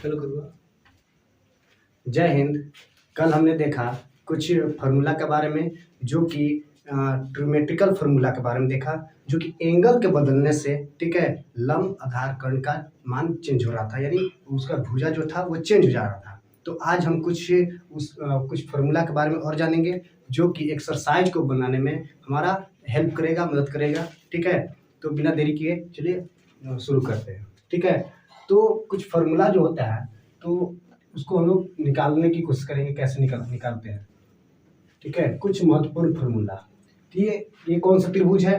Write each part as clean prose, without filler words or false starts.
चलो करूँगा। जय हिंद। कल हमने देखा कुछ फार्मूला के बारे में, जो कि ट्रिमेट्रिकल फार्मूला के बारे में देखा, जो कि एंगल के बदलने से, ठीक है, लंब आधार कर्ण का मान चेंज हो रहा था, यानी उसका भुजा जो था वो चेंज हो जा रहा था। तो आज हम कुछ फार्मूला के बारे में और जानेंगे, जो कि एक्सरसाइज को बनाने में हमारा हेल्प करेगा, मदद करेगा। ठीक है, तो बिना देरी किए चलिए शुरू करते हैं। ठीक है, तो कुछ फार्मूला जो होता है तो उसको हम लोग निकालने की कोशिश करेंगे, कैसे निकालते हैं। ठीक है, कुछ महत्वपूर्ण फार्मूला। ये कौन सा त्रिभुज है?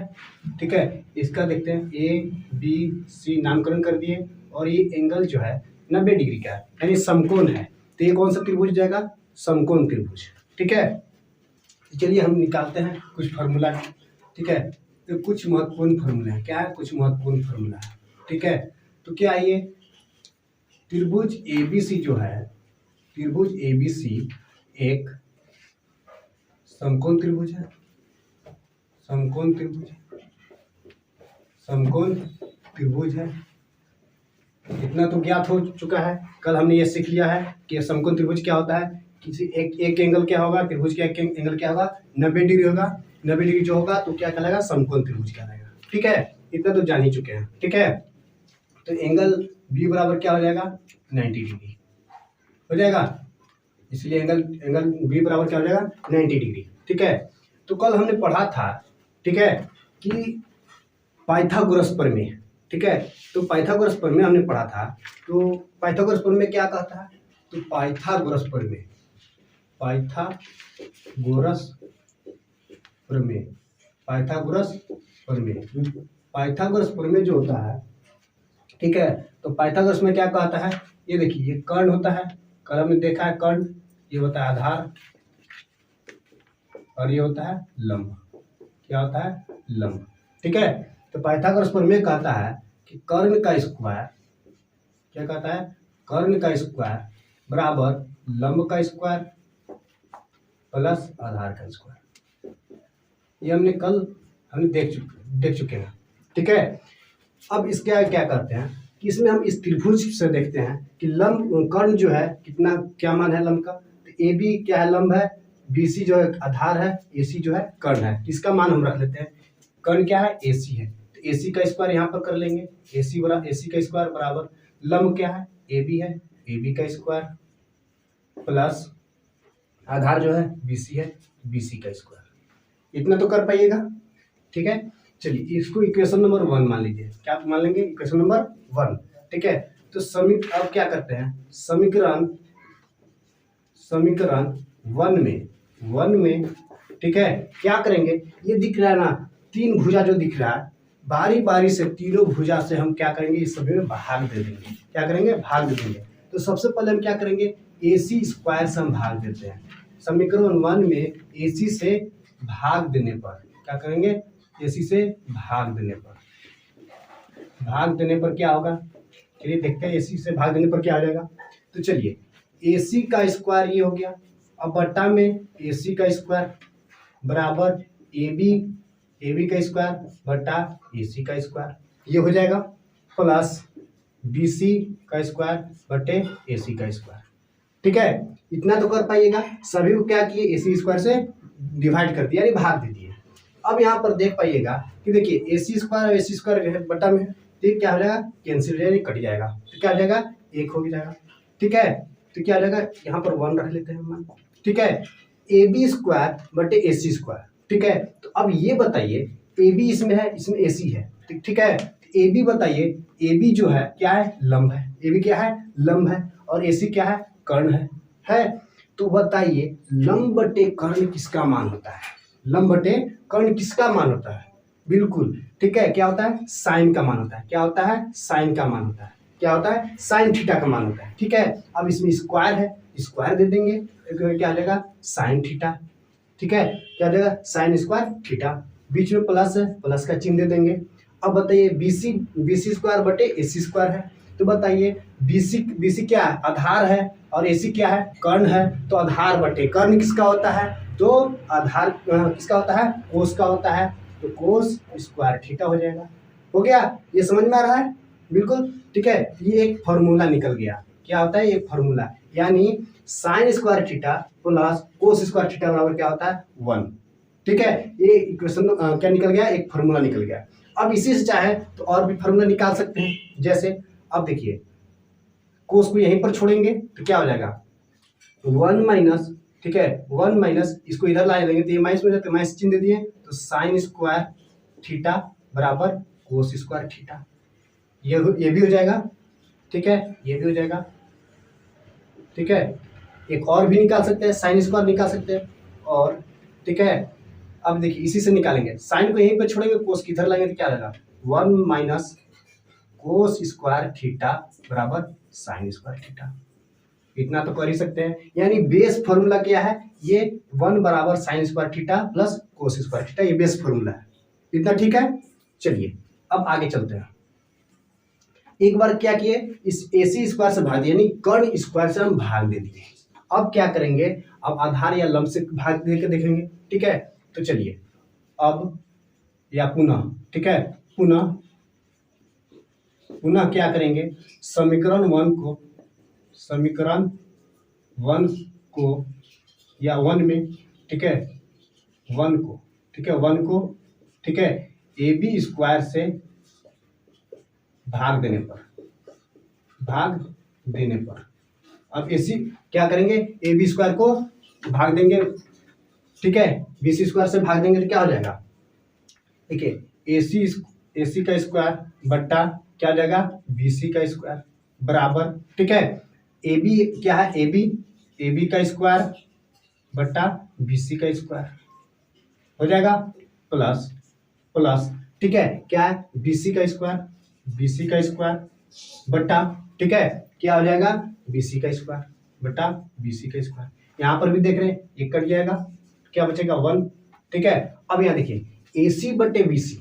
ठीक है, इसका देखते हैं, ABC नामकरण कर दिए, और ये एंगल जो है 90 डिग्री का है, यानी समकोण है। तो ये कौन सा त्रिभुज जाएगा? समकोण त्रिभुज। ठीक है, चलिए हम निकालते हैं कुछ फार्मूला। ठीक है, तो कुछ महत्वपूर्ण फार्मूला है। क्या है? कुछ महत्वपूर्ण फार्मूला है। ठीक है, तो क्या है ये? त्रिभुज ABC जो है, त्रिभुज ABC एक समकोण त्रिभुज है। समकोण त्रिभुज, समकोण त्रिभुज है। इतना तो ज्ञात हो चुका है, कल हमने ये सीख लिया है कि समकोण त्रिभुज क्या होता है। किसी एक एंगल क्या होगा, त्रिभुज का एक एंगल क्या होगा? 90 डिग्री होगा। 90 डिग्री जो होगा तो क्या कहलाएगा? समकोण त्रिभुज कहलाएगा। ठीक है, इतना तो जान ही चुके हैं। ठीक है, तो एंगल B बराबर क्या हो जाएगा? 90 डिग्री हो जाएगा। इसलिए एंगल B बराबर क्या हो जाएगा? 90 डिग्री। ठीक है, तो कल हमने पढ़ा था, ठीक है, कि पाइथागोरस प्रमेय। ठीक है, तो पाइथागोरस प्रमेय हमने पढ़ा था। तो पाइथागोरस प्रमेय क्या कहता है? तो पाइथागोरस प्रमेय, पाइथागोरस प्रमेय, पाइथागोरस प्रमेय, पाइथागोरस प्रमेय जो होता है, ठीक है, तो पाइथागोरस में क्या कहता है? ये देखिए, ये कर्ण होता है, कल हमने देखा है कर्ण, ये होता है आधार, और ये होता है लंब। क्या होता है? लंब। ठीक है, तो पाइथागोरस प्रमेय कहता है कि कर्ण का स्क्वायर, क्या कहता है? कर्ण का स्क्वायर बराबर लंब का स्क्वायर प्लस आधार का स्क्वायर। ये हमने देख चुके हैं। ठीक है, अब इसके क्या करते हैं कि इसमें हम इस त्रिभुज से देखते हैं कि लंब कर्ण जो है कितना, क्या मान है लंब का? तो AB क्या है? लंब है। BC जो है आधार है, AC जो है कर्ण है। इसका मान हम रख लेते हैं। कर्ण क्या है? AC है, तो AC का स्क्वायर यहाँ पर कर लेंगे। AC का स्क्वायर बराबर लंब क्या है? AB है, AB का स्क्वायर प्लस आधार जो है BC है, BC का स्क्वायर। इतना तो कर पाइएगा। ठीक है, चलिए इसको इक्वेशन नंबर 1 मान लीजिए। क्या मान लेंगे? Equation number 1। ठीक है, तो अब क्या करते हैं? समीकरण 1 में, ठीक है, क्या करेंगे? ये दिख रहा है ना, 3 भुजा जो दिख रहा है, बारी बारी से तीनों भुजा से हम क्या करेंगे? इस सभी में भाग दे देंगे। क्या करेंगे? भाग दे देंगे। तो सबसे पहले हम क्या करेंगे? AC स्क्वायर से हम भाग देते हैं। समीकरण 1 में AC से भाग देने पर क्या करेंगे? AC से भाग देने पर क्या होगा? चलिए देखते हैं AC से भाग देने पर क्या आ जाएगा। तो चलिए, AC का स्क्वायर ये हो गया, अब बट्टा में AC का स्क्वायर बराबर AB का स्क्वायर बट्टा AC का स्क्वायर, ये हो जाएगा, प्लस BC का स्क्वायर बटे AC का स्क्वायर। ठीक है, इतना तो कर पाइएगा। सभी को क्या किए? AC स्क्वायर से डिवाइड कर दिया, यानी भाग दे दिए। अब यहाँ पर देख पाइएगा कि देखिए AC स्क्वायर और AC स्क्वायर बटा में, ठीक, क्या हो जाएगा? कैंसिल हो जाएगा, कट जाएगा। तो क्या हो जाएगा? 1 हो जाएगा। ठीक है, तो क्या हो जाएगा? यहाँ पर 1 रख लेते हैं हम। ठीक है, AB स्क्वायर बटे AC स्क्वायर। ठीक है, तो अब ये बताइए, AB इसमें है, इसमें AC है। ठीक है, AB बताइए, AB जो है क्या है? लंब है। AB क्या है? लंब है। और AC क्या है? कर्ण है। तो बताइए, लंब बटे कर्ण किसका मान होता है? लंब बटे कर्ण किसका मान होता है? बिल्कुल, ठीक है, क्या होता है? साइन का मान होता है। क्या होता है? साइन का मान होता है। क्या होता है? साइन थीटा का मान होता है। ठीक है, अब इसमें स्क्वायर है, स्क्वायर दे देंगे, क्या आ जाएगा? Sine theta. ठीक है, क्या आ जाएगा? Sine square theta. बीच में प्लस है, प्लस का चिन्ह दे देंगे। अब बताइए, BC स्क्वायर बटे AC स्क्वायर है, तो बताइए BC क्या है? आधार है, और AC क्या है? कर्ण है। तो आधार बटे कर्ण किसका होता है? तो आधार किसका होता है? कोस का होता है। तो कोस स्क्वायर थीटा हो जाएगा। हो गया? ये समझ में आ रहा है? बिल्कुल, ठीक है, ये एक फॉर्मूला निकल गया। क्या होता है, एक फॉर्मूला, यानी sine square theta plus cos square theta बराबर क्या होता है, 1। ठीक है, ये इक्वेशन क्या निकल गया, एक फॉर्मूला निकल गया। अब इसी से चाहे तो और भी फॉर्मूला निकाल सकते हैं। जैसे अब देखिए, कोस को यहीं पर छोड़ेंगे तो क्या हो जाएगा, 1 माइनस, ठीक है, 1 माइनस, इसको इधर ला लेंगे तो ये माइनस में जाते, माइनस चिन्ह दे दिए तो साइन स्क्वायर थीटा बराबर कोस स्क्वायर थीटा, ये भी हो जाएगा। ठीक है, ये भी हो जाएगा। ठीक है, एक और भी निकाल सकते हैं, साइन स्क्वायर निकाल सकते हैं और, ठीक है, अब देखिए इसी से निकालेंगे, साइन को यहीं पे छोड़ेंगे, कोस की इधर लाएंगे तो क्या आएगा, 1 माइनस कोस स्क्वायर थीटा बराबर साइन स्क्वायर थीटा। इतना तो कर ही सकते हैं, यानी बेस फॉर्मूला क्या है, ये 1 बराबर sine square theta plus cos square theta, ये बेस फॉर्मूला है। इतना ठीक है। चलिए अब आगे चलते हैं। एक बार क्या किए, इस AC स्क्वायर से भाग दिए, यानी कर्ण स्क्वायर से हम भाग दे दिए। अब क्या करेंगे, अब आधार या लंब से भाग दे के देखेंगे। ठीक है, तो चलिए अब या पुनः, ठीक है, पुनः क्या करेंगे, समीकरण 1 को या 1 में, ठीक है, 1 को, ठीक है, 1 को, ठीक है, AB स्क्वायर से भाग देने पर, अब AC क्या करेंगे, AB स्क्वायर को भाग देंगे, ठीक है, BC स्क्वायर से भाग देंगे तो क्या हो जाएगा, देखिए AC का स्क्वायर बट्टा क्या हो जाएगा, BC का स्क्वायर बराबर, ठीक है, AB क्या है, AB का स्क्वायर बट्टा BC का स्क्वायर हो जाएगा, प्लस, ठीक है, क्या है, BC का स्क्वायर बट्टा, ठीक है, क्या हो जाएगा, BC का स्क्वायर बट्टा BC का स्क्वायर। यहाँ पर भी देख रहे हैं, ये कट जाएगा, क्या बचेगा, 1। ठीक है, अब यहाँ देखिए AC बटे BC,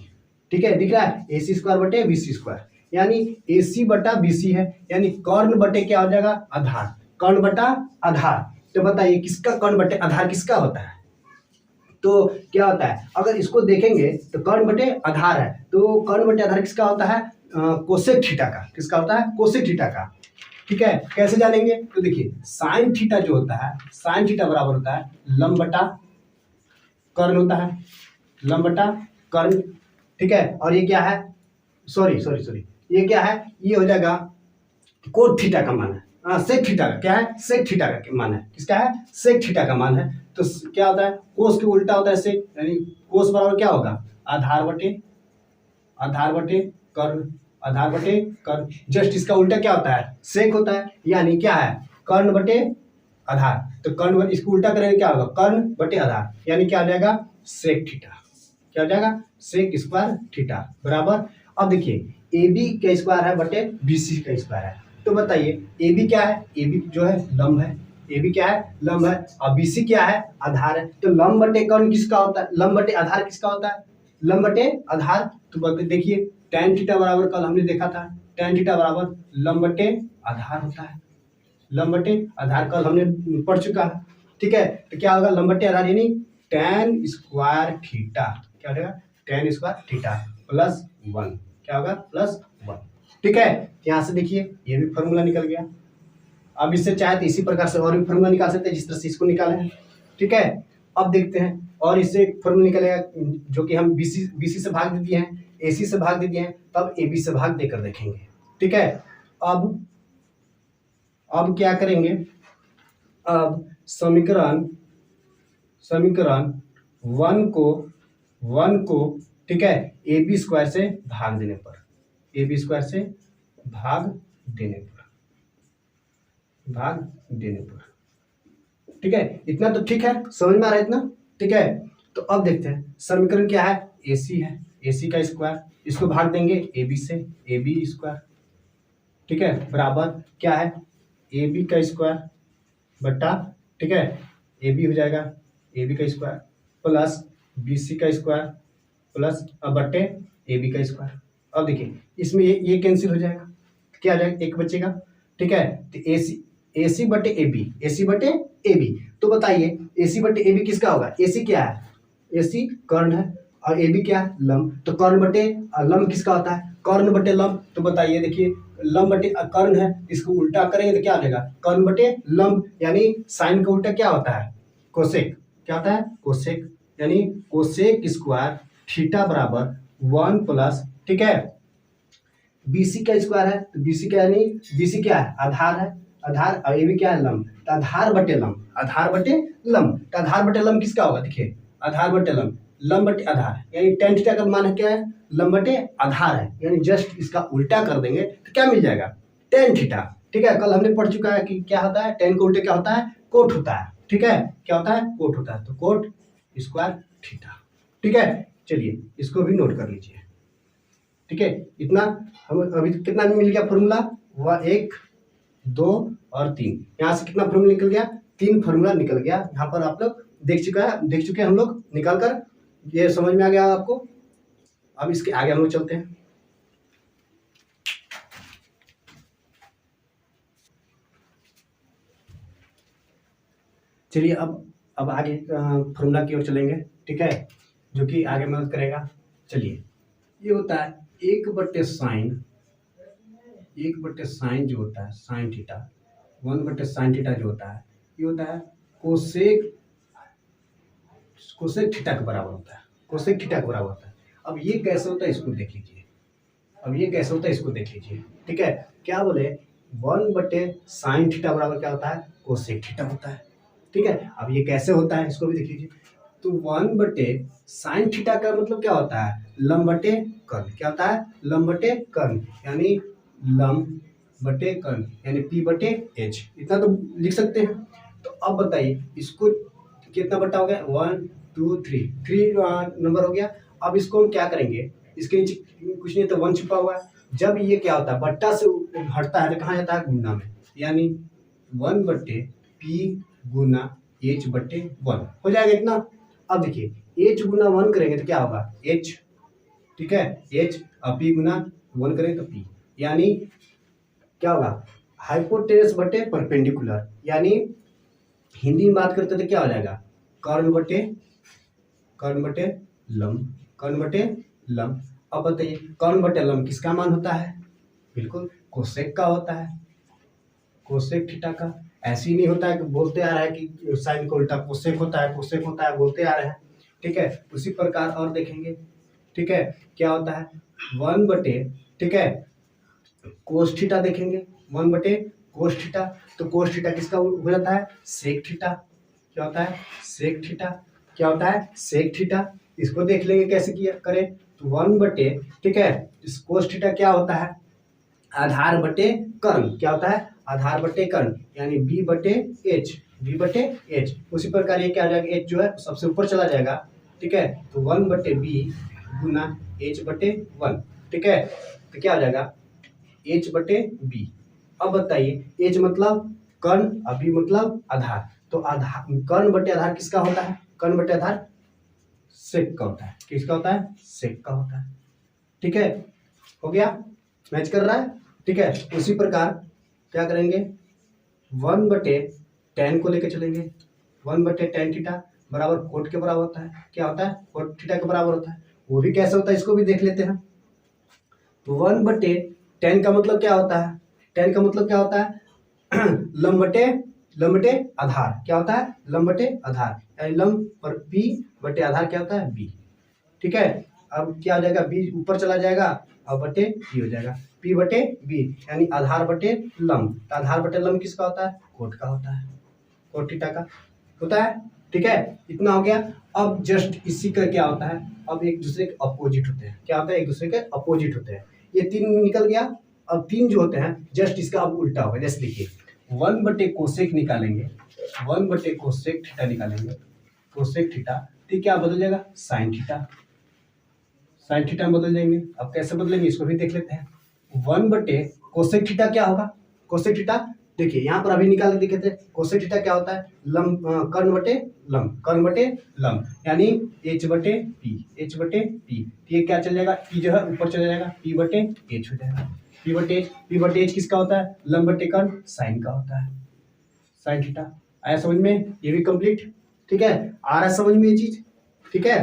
ठीक है, दिख रहा है, AC स्क्वायर बटे BC स्क्वायर, यानी AC बटा BC है, यानी कर्ण बटे क्या हो जाएगा, आधार, कर्ण बटा आधार। तो बताइए किसका कर्ण बटे आधार किसका होता है, तो क्या होता है, अगर इसको देखेंगे तो कर्ण बटे आधार है, तो कर्ण बटे आधार किसका होता है, कोसेक थीटा का, किसका होता है, कोसेक थीटा का। ठीक है, कैसे जानेंगे, तो देखिए साइन थीटा जो होता है, साइन थीटा बराबर होता है लंब बटा कर्ण होता है, लंब बटा कर्ण। ठीक है, और ये क्या है, सॉरी ये क्या है, ये हो जाएगा कोट थीटा का मान है, सेक थीटा का, क्या है, सेक थीटा का मान है, किसका है, सेक थीटा का मान है। तो क्या होता है, कोस के उल्टा होता है सेक, यानी कोस बराबर क्या होगा, आधार बटे कर्ण, जस्ट इसका उल्टा क्या होता है, सेक होता है, यानी क्या है, कर्ण बटे आधार। तो कर्ण, इसको उल्टा करेंगे क्या होगा, कर्ण बटे आधार, यानी क्या हो जाएगा, सेक थीटा, क्या हो जाएगा, सेक स्क्वायर थीटा बराबर। अब देखिए AB का स्क्वायर है बटे BC का स्क्वायर है, तो बताइए AB क्या है, AB जो है लंब है, AB क्या है, लंब है, और BC क्या है, आधार है। तो लंब बटे कर्ण किसका होता है, लंब बटे आधार किसका होता है, लंब बटे आधार। तो देखिए tan थीटा बराबर कल हमने देखा था, tan थीटा बराबर लंब बटे आधार होता है, लंब बटे आधार कल हमने पढ़ चुका है। ठीक है, तो क्या होगा, लंब बटे आधार यानी tan स्क्वायर थीटा, क्या हो जाएगा, tan स्क्वायर थीटा प्लस 1, क्या होगा, प्लस 1। ठीक है, यहाँ से देखिए ये भी फॉर्मूला निकल गया। अब इससे चाहे तो इसी प्रकार से और भी फॉर्मूला निकाल सकते हैं, जिस तरह से इसको निकाले हैं। ठीक है, अब देखते हैं और इससे फॉर्मूला निकलेगा, जो कि हम BC से भाग दे दिए हैं, AC से भाग दे दिए हैं, तब AB से भाग देकर देखेंगे। ठीक है, अब क्या करेंगे, अब समीकरण 1 को, ठीक है, AB स्क्वायर से भाग देने पर, ठीक है, इतना तो ठीक है, समझ में आ रहा है इतना। ठीक है, तो अब देखते हैं समीकरण क्या है, AC है, AC का स्क्वायर, इसको भाग देंगे AB से, AB स्क्वायर, ठीक है, बराबर क्या है, AB का स्क्वायर बट्टा, ठीक है, AB हो जाएगा AB का स्क्वायर प्लस BC का स्क्वायर प्लस बट्टे AB का स्क्वायर। अब देखिए इसमें ये कैंसिल हो जाएगा, क्या आ जाएगा, एक बचेगा। ठीक है, तो AC बटे AB, तो बताइए AC बटे AB किसका होगा, AC क्या है, AC कर्ण है, और ए बी क्या है, लंब। तो कर्ण बटे लंब किसका होता है, कर्ण बटे लंब। तो बताइए, देखिए लंब बटे कर्ण है, इसको उल्टा करेंगे तो क्या हो जाएगा, कर्ण बटे लंब, यानी साइन का उल्टा क्या होता है, कोसेक। क्या होता है, कोसेक, यानी कोसेक स्क्वायर थीटा बराबर 1 प्लस, ठीक है, बीसी का स्क्वायर है, तो बीसी का यानी बीसी क्या है, आधार है, आधार, और ये भी क्या है, लंब। तो आधार बटे लंब, आधार बटे लंब। तो आधार बटे लंब किसका होगा, देखिए आधार बटे लंब, लंब बटे आधार, यानी tan थीटा का मान है क्या है, लंब बटे आधार है, यानी जस्ट इसका उल्टा कर देंगे तो क्या मिल जाएगा, tan थीटा। ठीक है, कल हमने पढ़ चुका है कि क्या होता है, tan के उल्टे क्या होता है, कोट होता है। ठीक है, क्या होता है, कोट होता है, तो कोट स्क्वायर थीटा। ठीक है, चलिए इसको भी नोट कर लीजिए। ठीक है, इतना हम अभी कितना मिल गया फॉर्मूला, वह 1 2 और 3, यहाँ से कितना फॉर्मूला निकल गया, 3 फॉर्मूला निकल गया। यहाँ पर आप लोग देख चुके हैं हम लोग निकाल कर, ये समझ में आ गया आपको। अब इसके आगे हम लोग चलते हैं। चलिए अब आगे फॉर्मूला की ओर चलेंगे। ठीक है, जो कि आगे मदद करेगा। चलिए, ये होता है 1/sin, 1/sin जो होता है साइन थीटा, 1/sin थीटा जो होता है, ये होता है कोसेक थीटा के बराबर होता है, कोसेक थीटा के बराबर होता है। अब ये कैसे होता है इसको देख लीजिए, अब ये कैसे होता है इसको देख लीजिए। ठीक है, क्या बोले, 1/sin थीटा बराबर क्या होता है, कोसेक थीटा होता है। ठीक है, अब ये कैसे होता है इसको भी देख लीजिए। तो 1/sin थीटा का मतलब क्या होता है, लंब बटे कर्ण। क्या होता है, लंब बटे कर्ण, यानी लंब बटे कर्ण, यानी P/H, इतना तो लिख सकते हैं। तो अब बताइए इसको कितना बटा हो गया, 1 2 3 नंबर हो गया। अब इसको हम क्या करेंगे, इसके नीचे कुछ नहीं तो 1 छुपा हुआ है। जब ये क्या होता है, बट्टा से हटता है तो कहाँ जाता है, गुना में, यानी 1/P गुना H/1 हो जाएगा इतना। अब देखिए H गुना 1 करेंगे तो क्या होगा, H, ठीक है, H, और P गुना 1 करेंगे तो P, यानी क्या होगा, हाइपोटेनस बटे परपेंडिकुलर, यानी हिंदी में बात करते तो क्या हो जाएगा, कर्ण बटे लंब, कर्ण बटे लंब। अब बताइए कर्ण बटे लंब किसका मान होता है, बिल्कुल कोसेक का होता है, कोसेक थीटा का। ऐसे ही नहीं होता है कि बोलते आ रहा है कि साइन का उल्टा कोसेक होता है, कोसेक होता है, बोलते आ रहे हैं। ठीक है, उसी प्रकार और देखेंगे। ठीक है, क्या होता है, 1 बटे, ठीक है, कोस थीटा देखेंगे, 1 बटे कोस थीटा। तो कोस थीटा किसका हो जाता है, सेक थीटा। क्या होता है, सेक थीटा। क्या होता है, सेक थीटा। इसको देख लेंगे कैसे किया करें। तो 1 बटे, ठीक है, इस कोस थीटा क्या होता है, आधार बटे कर्ण। क्या होता है, आधार बटे कर्ण, यानी B/H, B/H। उसी प्रकार ये क्या हो जाएगा, H जो है सबसे ऊपर चला जाएगा। ठीक है, तो 1/B गुना H/1। ठीक है, तो क्या हो जाएगा, H/B। अब बताइए H मतलब कर्ण और B मतलब आधार। तो आधार, कर्ण बटे आधार किसका होता है, कर्ण बटे आधार सेक का होता है। किसका होता है, सेक का होता है। ठीक है, हो गया, मैच कर रहा है। ठीक है, उसी प्रकार क्या करेंगे, 1/tan को लेकर चलेंगे, 1/tan थीटा बराबर कोट के बराबर होता है। क्या होता है, कोट थीटा के बराबर होता है। वो भी कैसे होता है इसको भी देख लेते हैं। तो 1/tan का मतलब क्या होता है, tan का मतलब क्या होता है, लंब बटे आधार। क्या होता है, लंब बटे आधार, यानी लंब पर P बटे आधार क्या होता है, B। ठीक है, अब क्या हो जाएगा, B ऊपर चला जाएगा और बटे P हो जाएगा, P/B, यानी आधार बटे लंब। तो आधार बटे लंब किसका होता है, कोट का होता है, कोट थीटा का होता है। ठीक है, इतना हो गया। अब जस्ट इसी का क्या होता है, अब एक दूसरे के अपोजिट होते हैं। क्या होता है, एक दूसरे के अपोजिट होते हैं। ये 3 निकल गया। अब 3 जो होते हैं जस्ट इसका अब उल्टा होगा। जैसे देखिए 1/कोसेक निकालेंगे, 1/कोसेक थीटा निकालेंगे, कोसेक थीटा, तो क्या बदल जाएगा, साइन थीटा, साइन थीटा में बदल जाएंगे। अब कैसे बदलेंगे इसको भी देख लेते हैं। 1/कोसेक थीटा क्या होगा, कोसेक थीटा देखिए यहाँ पर अभी निकाल के देखे थे। कोसेक थीटा क्या होता है, लंब कर्ण बटे लंब, कर्ण बटे लंब, यानी H/P, H/P। ये क्या चल जाएगा, P जो है ऊपर चला जाएगा, P/H हो जाएगा। P/H किसका होता है, लंब बटे कर्ण, साइन का होता है, साइन थीटा। आया समझ में, ये भी कंप्लीट। ठीक है, आ रहा है समझ में ये चीज। ठीक है,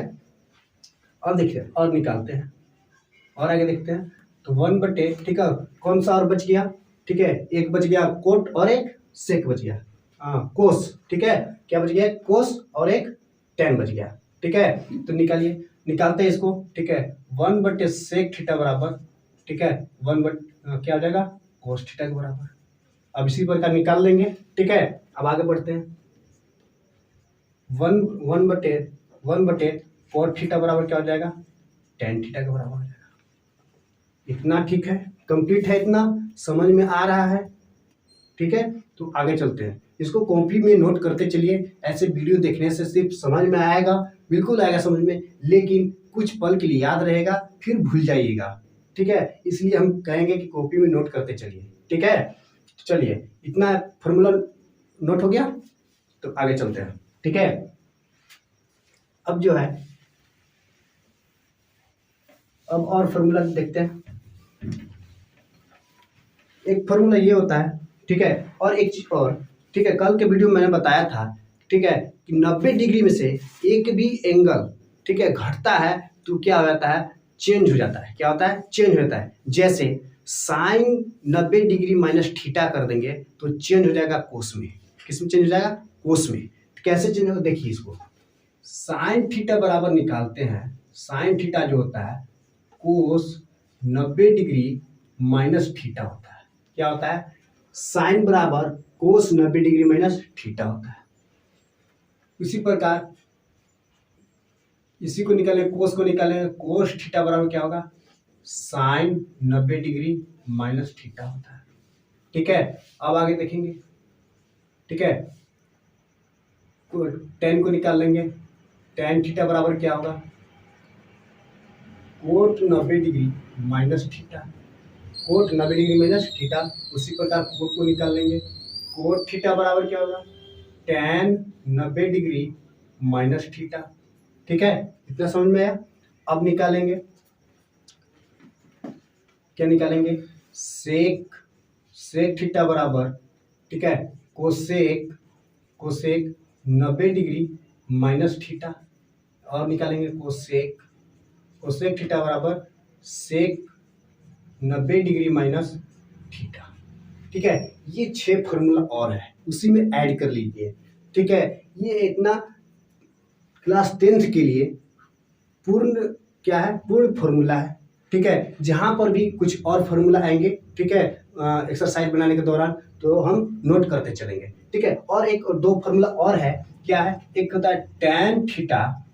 और देखिए और निकालते हैं और आगे देखते हैं। तो 1/, ठीक है, कौन सा और बच गया, ठीक है, एक बच गया कोट और एक सेक बच गया, हाँ कोस, ठीक है, क्या बच गया, कोस और एक टेन बच गया, ठीक है। तो निकालिए, निकालते हैं इसको, ठीक है, 1/sec थीटा बराबर, ठीक है, क्या हो जाएगा, कोस थीटा के बराबर। अब इसी प्रकार निकाल लेंगे, ठीक है। अब आगे बढ़ते हैं। 1/1/1 cot थीटा बराबर क्या हो जाएगा, tan थीटा के बराबर हो जाएगा। इतना ठीक है, कंप्लीट है, इतना समझ में आ रहा है, ठीक है। तो आगे चलते हैं, इसको कॉपी में नोट करते चलिए। ऐसे वीडियो देखने से सिर्फ समझ में आएगा, बिल्कुल आएगा समझ में, लेकिन कुछ पल के लिए याद रहेगा, फिर भूल जाइएगा, ठीक है। इसलिए हम कहेंगे कि कॉपी में नोट करते चलिए, ठीक है। चलिए, इतना फॉर्मूला नोट हो गया, तो आगे चलते हैं, ठीक है। अब जो है, अब और फॉर्मूला देखते हैं। एक फॉर्मूला ये होता है, ठीक है, और एक चीज और, ठीक है, कल के वीडियो में मैंने बताया था, ठीक है, कि 90 डिग्री में से एक भी एंगल, ठीक है, घटता है तो क्या हो जाता है, चेंज हो जाता है। क्या होता है, चेंज हो जाता है। जैसे साइन 90 डिग्री माइनस थीटा कर देंगे तो चेंज हो जाएगा कोस में। किस में चेंज हो जाएगा, कोस में। कैसे चेंज होगा, देखिए इसको, साइन थीटा बराबर निकालते हैं, साइन थीटा जो होता है कोस 90 डिग्री माइनस थीटा होता है। क्या होता है, साइन बराबर कोस 90 डिग्री माइनस थीटा होता है। इसी प्रकार इसी को निकालें, कोस को निकालें, कोस थीटा बराबर क्या होगा, साइन 90 डिग्री माइनस थीटा होता है, ठीक है। अब आगे देखेंगे, ठीक है, टेन को निकाल लेंगे, टेन थीटा बराबर क्या होगा, cot 90 degree minus theta, cot 90 degree minus theta. उसी प्रकार कोट को निकाल लेंगे, कोट थीटा बराबर क्या होगा, टेन 90 डिग्री माइनस थीटा, ठीक है। इतना समझ में आया। अब निकालेंगे, क्या निकालेंगे, सेक, सेक थीटा बराबर, ठीक है, cosec, cosec 90 degree minus theta. और निकालेंगे कोसेक, कोसेक थीटा बराबर सेक 90 डिग्री माइनस थीटा, ठीक है। ये 6 फॉर्मूला और है, उसी में ऐड कर लीजिए, ठीक है। ये इतना क्लास 10th के लिए पूर्ण क्या है, पूर्ण फॉर्मूला है, ठीक है। जहां पर भी कुछ और फॉर्मूला आएंगे, ठीक है, एक्सरसाइज बनाने के दौरान, तो हम नोट करते चलेंगे, ठीक है। और एक और 2 फॉर्मूला और है, क्या है, एक होता है टैन थीटा,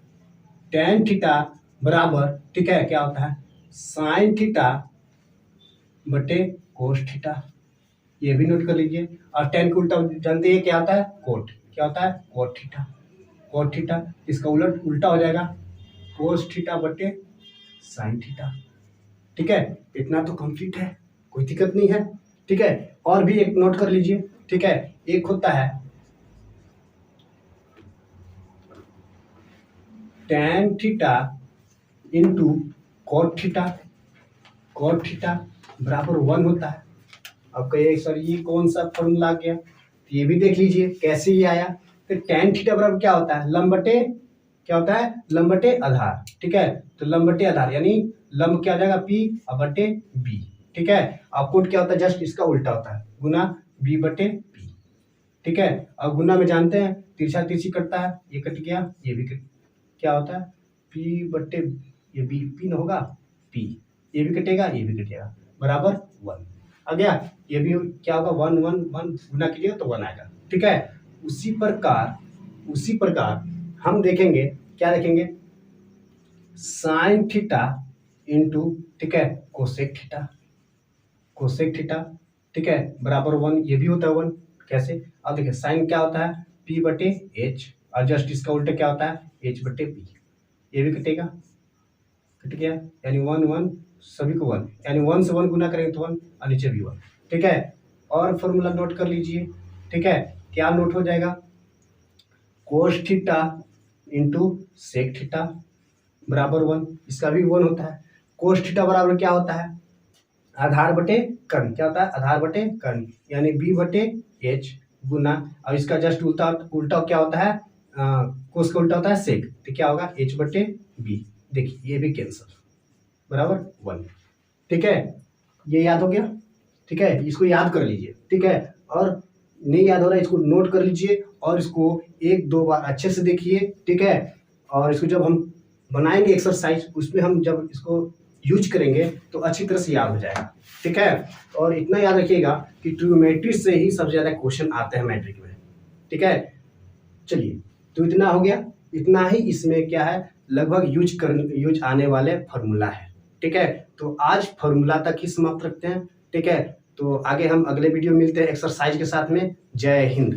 टैन थीटा बराबर, ठीक है, क्या होता है, साइन थीटा बटे कोस थीटा। ये भी नोट कर लीजिए। और टेन को उल्टा जानते हैं क्या होता है, कोट, क्या होता है, कोट थीटा, कोट थीटा। इसका उलट उल्टा हो जाएगा, कोस थीटा बटे साइन थीटा, ठीक है। इतना तो कंप्लीट है, कोई दिक्कत नहीं है, ठीक है। और भी एक नोट कर लीजिए, ठीक है, एक होता है tan theta into cot theta, cot theta बराबर 1 होता है। अब कहिए सर ये कौन सा फॉर्मूला आ गया, तो ये भी देख लीजिए कैसे ये आया। तो टैन थीटा बराबर क्या होता है, लंब बटे, क्या होता है, लंब बटे आधार, ठीक है। तो लंब बटे आधार यानी लंब क्या हो जाएगा, पी और बटे बी, ठीक है। और कोट क्या होता है, जस्ट इसका उल्टा होता है, गुना बी बटे पी, ठीक है। और गुना में जानते हैं तिरछा तिरछी कटता है, ये कट गया, ये भी कट, क्या होता है, पी बटे, ये बी पी न होगा पी, ये भी कटेगा, ये भी कटेगा, बराबर 1 आ गया। ये भी क्या होगा, 1 1 1 गुना कीजिएगा तो 1 आएगा, ठीक है। उसी प्रकार हम देखेंगे, क्या देखेंगे, साइन थीटा इंटू, ठीक है, कोसेक थीटा, कोसेक थीटा, ठीक है, बराबर 1। ये भी होता है 1, कैसे, अब देखिए साइन क्या होता है, पी बटे एच, और जस्ट इसका उल्टा क्या होता है, एच बटे पी। ये भी कटेगा, कट गया, यानी 1 1 सभी को 1, यानी 1 से 1 गुना करेंगे तो 1 और नीचे भी 1, ठीक है। और फॉर्मूला नोट कर लीजिए, ठीक है, क्या नोट हो जाएगा, cos theta into sec theta बराबर 1, इसका भी 1 होता है। कोस थीटा बराबर क्या होता है, आधार बटे कर्ण, क्या होता है, आधार बटे कर्ण, यानी बी बटे एच गुना, और इसका जस्ट उल्टा उल्टा क्या होता है, कोस का उल्टा होता है सेक, तो क्या होगा, एच बटे बी। देखिए ये भी कैंसिल, बराबर 1। ठीक है, ये याद हो गया। ठीक है, इसको याद कर लीजिए। ठीक है, और नहीं याद हो रहा है इसको नोट कर लीजिए और इसको 1-2 बार अच्छे से देखिए। ठीक है, और इसको जब हम बनाएंगे एक्सरसाइज उसमें हम जब इसको यूज करेंगे तो अच्छी तरह से याद हो जाएगा। ठीक है, और इतना याद रखिएगा कि ट्रिग्नोमेट्री से ही सबसे ज़्यादा क्वेश्चन आते हैं मैट्रिक में। ठीक है, चलिए तो इतना हो गया। इतना ही इसमें क्या है, लगभग यूज आने वाले फार्मूला है। ठीक है, तो आज फार्मूला तक ही समाप्त रखते हैं। ठीक है, तो आगे हम अगले वीडियो में मिलते हैं एक्सरसाइज के साथ में। जय हिंद।